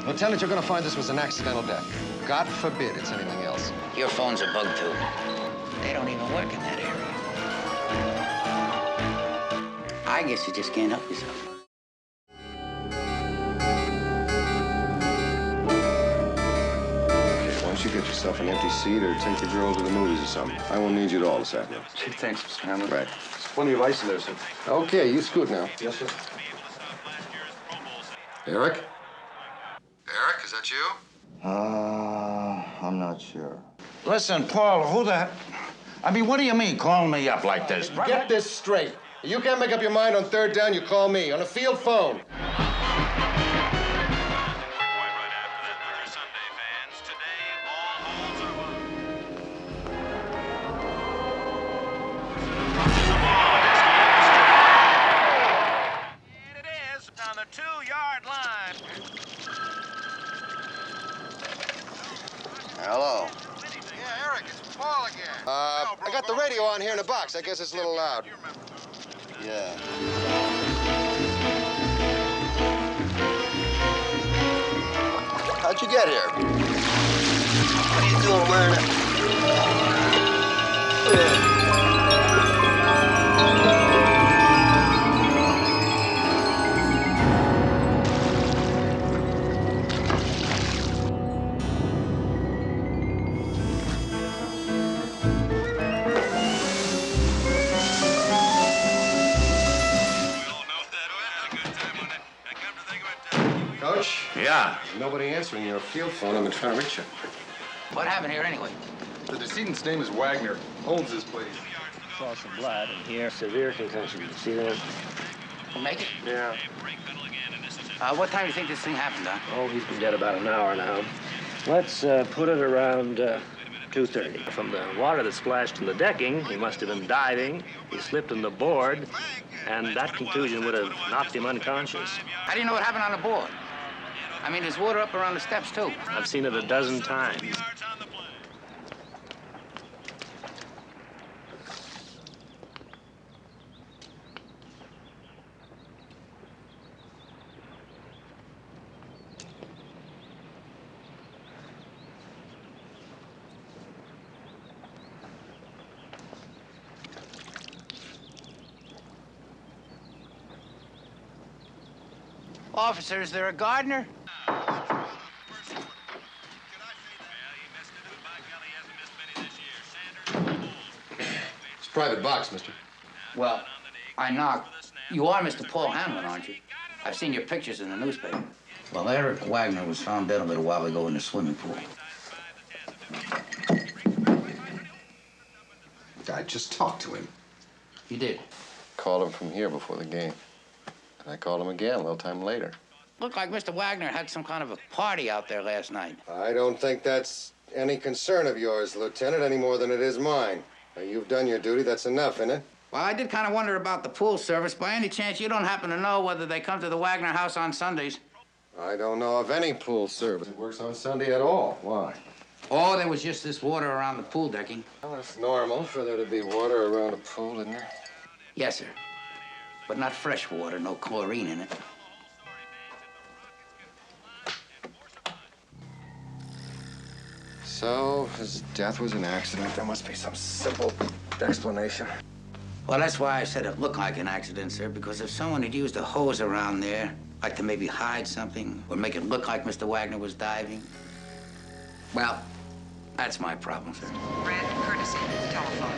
Lieutenant, you're gonna find this was an accidental death. God forbid it's anything else. Your phone's a bug, too. They don't even work in that area. I guess you just can't help yourself. Okay, why don't you get yourself an empty seat or take the girl to the movies or something? I won't need you at all this afternoon. Thanks, Mr. Hamlin. Right. There's plenty of ice in there, sir. Okay, you scoot now. Yes, sir. Eric? Eric, is that you? I'm not sure. Listen, Paul, I mean, what do you mean calling me up like this? Get this straight. You can't make up your mind on third down, you call me on a field phone. And it is on the 2-yard line. Hello. Yeah, Eric, it's Paul again. I got the radio on here in the box. I guess it's a little loud. Yeah. How'd you get here? What are you doing wearing it? Coach? Yeah. Nobody answering your field phone. I've been trying to reach you. What happened here anyway? The decedent's name is Wagner. Owns this place. Saw some blood in here. Severe concussion. You see that? Make it? Yeah. What time do you think this thing happened, Doc? Oh, he's been dead about an hour now. Let's put it around 2:30. From the water that splashed in the decking, he must have been diving. He slipped on the board, and that contusion would have knocked him unconscious. How do you know what happened on the board? I mean, there's water up around the steps, too. I've seen it a dozen times. Officer, is there a gardener? It's a private box, mister. Well, I knocked. You are Mr. Paul Hamlin, aren't you? I've seen your pictures in the newspaper. Well, Eric Wagner was found dead a little while ago in the swimming pool. I just talked to him. You did? Called him from here before the game. And I called him again a little time later. Looked like Mr. Wagner had some kind of a party out there last night. I don't think that's any concern of yours, Lieutenant, any more than it is mine. Now, you've done your duty. That's enough, isn't it? Well, I did kind of wonder about the pool service. By any chance, you don't happen to know whether they come to the Wagner house on Sundays? I don't know of any pool service that works on Sunday at all. Why? Oh, there was just this water around the pool decking. Well, it's normal for there to be water around a pool, isn't there? Yes, sir. But not fresh water, no chlorine in it. So, his death was an accident. There must be some simple explanation. Well, that's why I said it looked like an accident, sir, because if someone had used a hose around there, like to maybe hide something or make it look like Mr. Wagner was diving, well, that's my problem, sir. Red, courtesy, telephone.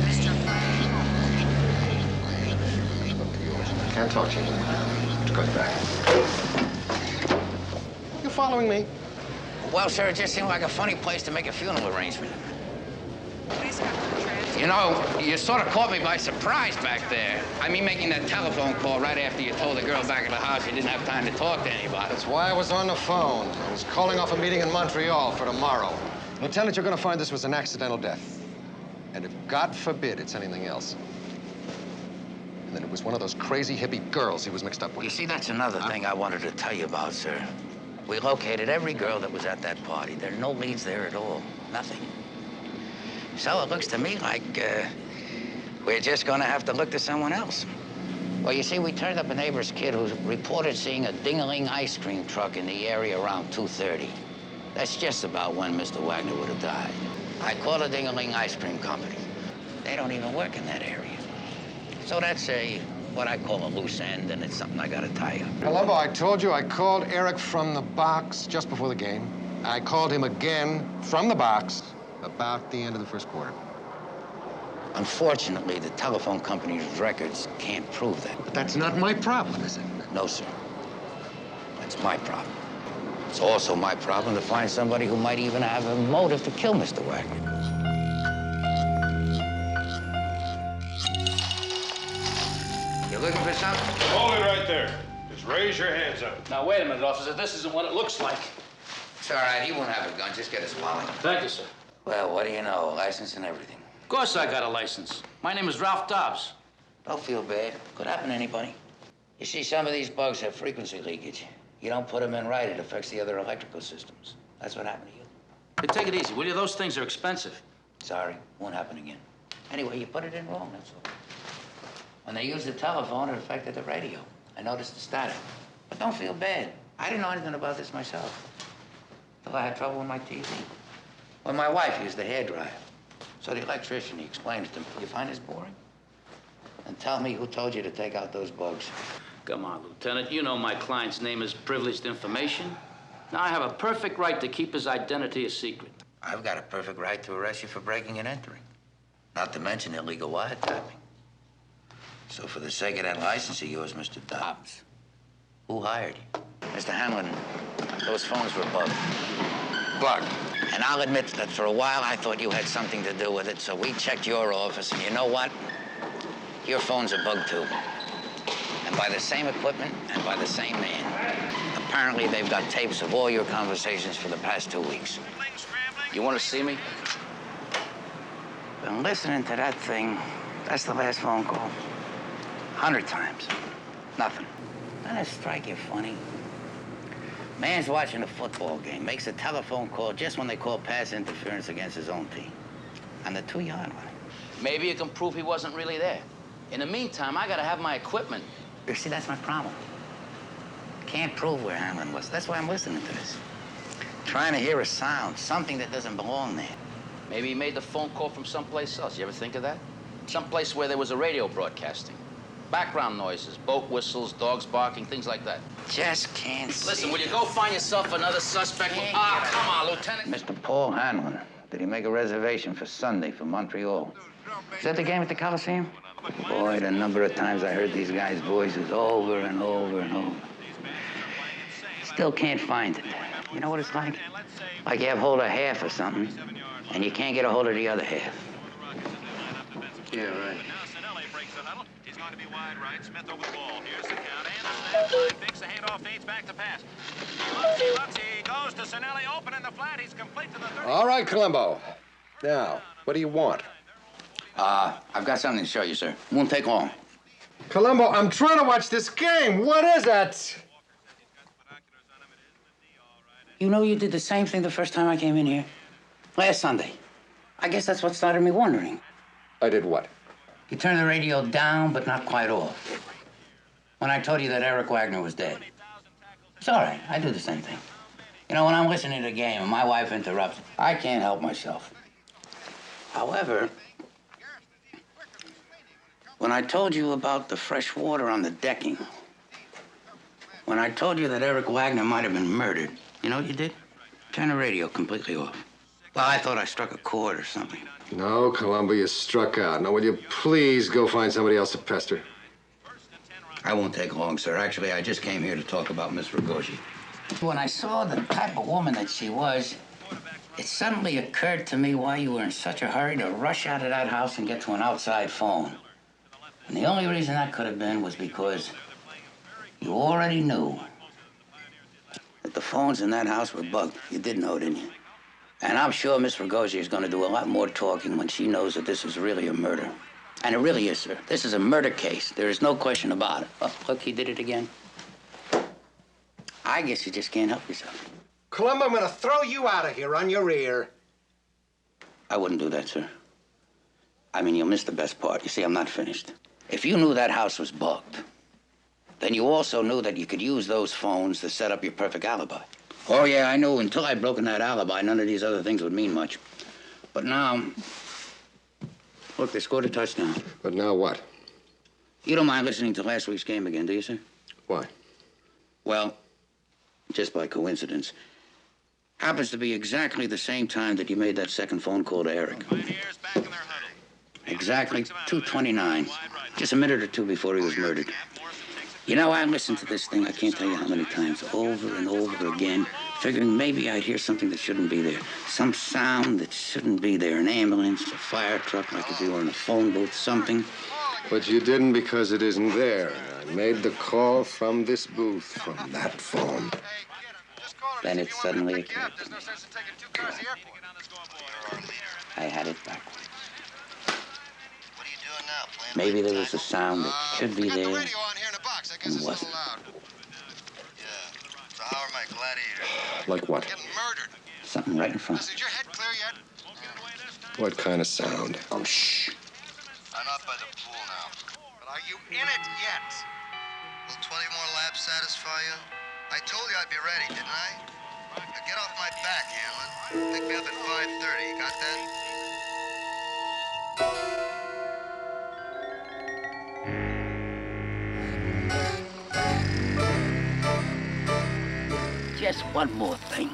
Mr. Can't talk to you. Just goes back. You following me? Well, sir, it just seemed like a funny place to make a funeral arrangement. Please come to the transit. You know, you sort of caught me by surprise back there. I mean, making that telephone call right after you told the girl back at the house you didn't have time to talk to anybody. That's why I was on the phone. I was calling off a meeting in Montreal for tomorrow. Lieutenant, you're gonna find this was an accidental death. And if God forbid it's anything else, and then it was one of those crazy hippie girls he was mixed up with. You see, that's another thing I wanted to tell you about, sir. We located every girl that was at that party. There are no leads there at all. Nothing. So it looks to me like we're just gonna have to look to someone else. Well, you see, we turned up a neighbor's kid who reported seeing a ding-a-ling ice cream truck in the area around 2:30. That's just about when Mr. Wagner would have died. I called a ding-a-ling ice cream company. They don't even work in that area. So that's what I call a loose end, and it's something I gotta tie up. Columbo, I told you I called Eric from the box just before the game. I called him again from the box about the end of the first quarter. Unfortunately, the telephone company's records can't prove that. But that's not my problem, is it? No, sir. That's my problem. It's also my problem to find somebody who might even have a motive to kill Mr. Wagner. You looking for something? Hold it right there. Just raise your hands up. Now, wait a minute, officer. This isn't what it looks like. It's all right. He won't have a gun. Just get his wallet. Thank you, sir. Well, what do you know? License and everything. Of course I got a license. My name is Ralph Dobbs. Don't feel bad. Could happen to anybody. You see, some of these bugs have frequency leakage. You don't put them in right, it affects the other electrical systems. That's what happened to you. Hey, take it easy, will you? Those things are expensive. Sorry, won't happen again. Anyway, you put it in wrong, that's all. When they used the telephone, it affected the radio. I noticed the static. But don't feel bad. I didn't know anything about this myself. Till I had trouble with my TV. When my wife used the hairdryer. So the electrician, he explained it to me. You find this boring? And tell me who told you to take out those bugs. Come on, Lieutenant. You know my client's name is privileged information. Now, I have a perfect right to keep his identity a secret. I've got a perfect right to arrest you for breaking and entering. Not to mention illegal wiretapping. So for the sake of that license of yours, Mr. Dobbs, who hired you? Mr. Hamlin, those phones were bugged. Bugged? And I'll admit that for a while I thought you had something to do with it, so we checked your office, and you know what? Your phones are bugged too. And by the same equipment and by the same man. Apparently they've got tapes of all your conversations for the past 2 weeks. You want to see me? Been listening to that thing. That's the last phone call. 100 times. Nothing. Doesn't it strike you funny? Man's watching a football game, makes a telephone call just when they call pass interference against his own team. On the 2-yard line. Maybe you can prove he wasn't really there. In the meantime, I gotta have my equipment. You see, that's my problem. Can't prove where Hamlin was. That's why I'm listening to this. Trying to hear a sound, something that doesn't belong there. Maybe he made the phone call from someplace else. You ever think of that? Someplace where there was a radio broadcasting. Background noises, boat whistles, dogs barking, things like that. Just can't see. Listen, will you go find yourself another suspect? Come on, Lieutenant. Mr. Paul Hanlon, did he make a reservation for Sunday for Montreal? Is that the game at the Coliseum? Boy, the number of times I heard these guys' voices over and over and over. Still can't find it. You know what it's like? Like you have hold of half or something, and you can't get a hold of the other half. Yeah, right. He's going to be wide right. Smith over the ball. Here's the count. And the snap line. Fakes the handoff. Fades back to pass. Looks. He goes to Sinelli. Open in the flat. He's complete to the 30. All right, Columbo. Now, what do you want? I've got something to show you, sir. Won't take long. Columbo, I'm trying to watch this game. What is that? You know you did the same thing the first time I came in here? Last Sunday. I guess that's what started me wondering. I did what? You turned the radio down, but not quite off. When I told you that Eric Wagner was dead. It's all right. I do the same thing. You know, when I'm listening to the game and my wife interrupts, I can't help myself. However, when I told you about the fresh water on the decking, when I told you that Eric Wagner might have been murdered, you know what you did? Turn the radio completely off. Well, I thought I struck a chord or something. No, Columbo, you struck out. Now, will you please go find somebody else to pester? I won't take long, sir. Actually, I just came here to talk about Miss Ragosi. When I saw the type of woman that she was, it suddenly occurred to me why you were in such a hurry to rush out of that house and get to an outside phone. And the only reason that could have been was because you already knew that the phones in that house were bugged. You did know, didn't you? And I'm sure Miss Ragosi is going to do a lot more talking when she knows that this is really a murder. And it really is, sir. This is a murder case. There is no question about it. Oh, look, he did it again. I guess you just can't help yourself. Columbo, I'm going to throw you out of here on your ear. I wouldn't do that, sir. I mean, you'll miss the best part. You see, I'm not finished. If you knew that house was bugged, then you also knew that you could use those phones to set up your perfect alibi. Oh, yeah, I knew until I'd broken that alibi, none of these other things would mean much. But now, look, they scored a touchdown. But now what? You don't mind listening to last week's game again, do you, sir? Why? Well, just by coincidence, happens to be exactly the same time that you made that second phone call to Eric. Exactly 2:29, just a minute or two before he was murdered. You know, I listened to this thing, I can't tell you how many times, over and over again, figuring maybe I'd hear something that shouldn't be there. Some sound that shouldn't be there. An ambulance, a fire truck, like if you were in a phone booth, something. But you didn't because it isn't there. I made the call from this booth, from that phone. Then it suddenly occurred to me. I had it backwards. Maybe there was a sound that should be there and wasn't. So how are my gladiators? Like what? Getting murdered. Something right in front. Is your head clear yet? What kind of sound? Oh, shh. I'm out by the pool now. But are you in it yet? Will 20 more laps satisfy you? I told you I'd be ready, didn't I? Now get off my back, Hanlon. Pick me up at 5:30. You got that? Just one more thing.